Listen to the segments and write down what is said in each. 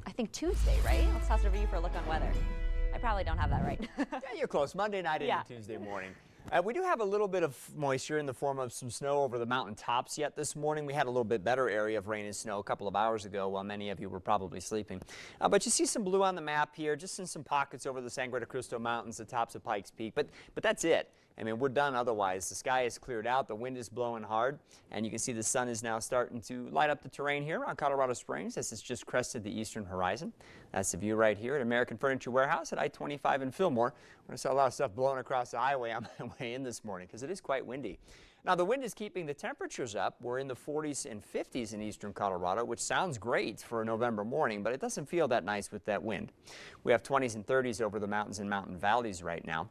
I think Tuesday, right? Let's toss it over to you for a look on weather. I probably don't have that right. Yeah, you're close. Monday night into Tuesday morning. We do have a little bit of moisture in the form of some snow over the mountain tops yet this morning. We had a little bit better area of rain and snow a couple of hours ago while many of you were probably sleeping. But you see some blue on the map here, just in some pockets over the Sangre de Cristo Mountains, the tops of Pikes Peak. But that's it. I mean, we're done otherwise. The sky is cleared out, the wind is blowing hard, and you can see the sun is now starting to light up the terrain here around Colorado Springs as it's just crested the eastern horizon. That's the view right here at American Furniture Warehouse at I-25 in Fillmore. I saw a lot of stuff blowing across the highway on my way in this morning because it is quite windy. Now, the wind is keeping the temperatures up. We're in the 40s and 50s in eastern Colorado, which sounds great for a November morning, but it doesn't feel that nice with that wind. We have 20s and 30s over the mountains and mountain valleys right now.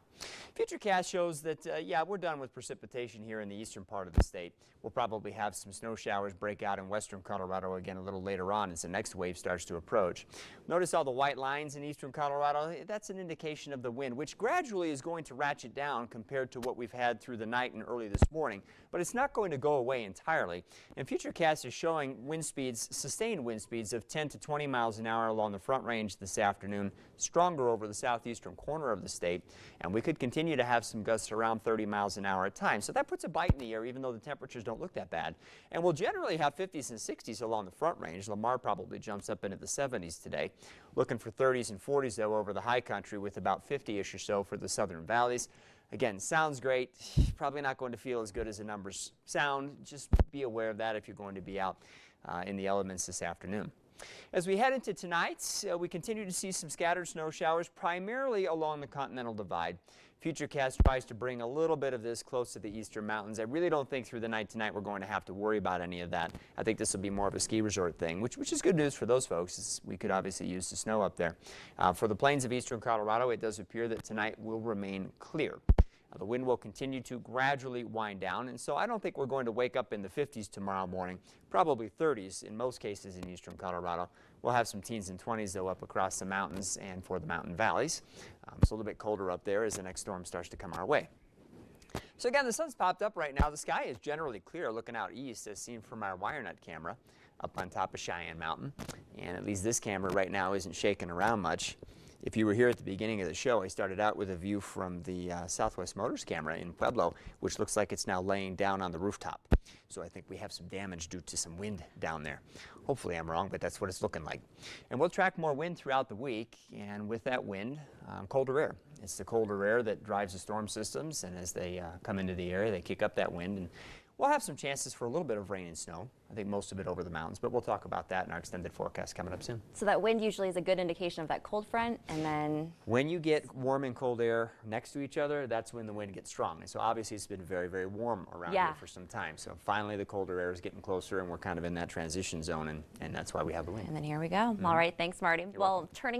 FUTURECAST shows that, yeah, we're done with precipitation here in the eastern part of the state. We'll probably have some snow showers break out in western Colorado again a little later on as the next wave starts to approach. Notice all the white lines in eastern Colorado. That's an indication of the wind, which gradually is going to ratchet down compared to what we've had through the night and early this morning. But it's not going to go away entirely. And FUTURECAST is showing wind speeds, sustained wind speeds of 10 to 20 miles an hour along the front range this afternoon, stronger over the southeastern corner of the state. And we could continue to have some gusts around 30 miles an hour at times. So that puts a bite in the air, even though the temperatures don't look that bad. And we'll generally have 50s and 60s along the front range. Lamar probably jumps up into the 70s today. Looking for 30s and 40s, though, over the high country with about 50-ish or so for the southern valleys. Again, sounds great. Probably not going to feel as good as the numbers sound. Just be aware of that if you're going to be out in the elements this afternoon. As we head into tonight, we continue to see some scattered snow showers, primarily along the Continental Divide. FUTURECAST tries to bring a little bit of this close to the eastern mountains. I really don't think through the night tonight we're going to have to worry about any of that. I think this will be more of a ski resort thing, which is good news for those folks. We could obviously use the snow up there. For the plains of eastern Colorado, it does appear that tonight will remain clear. The wind will continue to gradually wind down, and so I don't think we're going to wake up in the 50s tomorrow morning, probably 30s in most cases in eastern Colorado. We'll have some teens and 20s, though, up across the mountains and for the mountain valleys. It's a little bit colder up there as the next storm starts to come our way. So again, the sun's popped up right now. The sky is generally clear looking out east as seen from our WireNet camera up on top of Cheyenne Mountain. And at least this camera right now isn't shaking around much. If you were here at the beginning of the show, I started out with a view from the Southwest Motors camera in Pueblo, which looks like it's now laying down on the rooftop. So I think we have some damage due to some wind down there. Hopefully I'm wrong, but that's what it's looking like. And we'll track more wind throughout the week, and with that wind, colder air. It's the colder air that drives the storm systems, and as they come into the area, they kick up that wind. And we'll have some chances for a little bit of rain and snow. I think most of it over the mountains, but we'll talk about that in our extended forecast coming up soon. So that wind usually is a good indication of that cold front, and then when you get warm and cold air next to each other, that's when the wind gets strong. And so obviously it's been very, very warm around here for some time. So finally the colder air is getting closer, and we're kind of in that transition zone, and that's why we have the wind. And then here we go. All right, thanks, Marty. Well, turning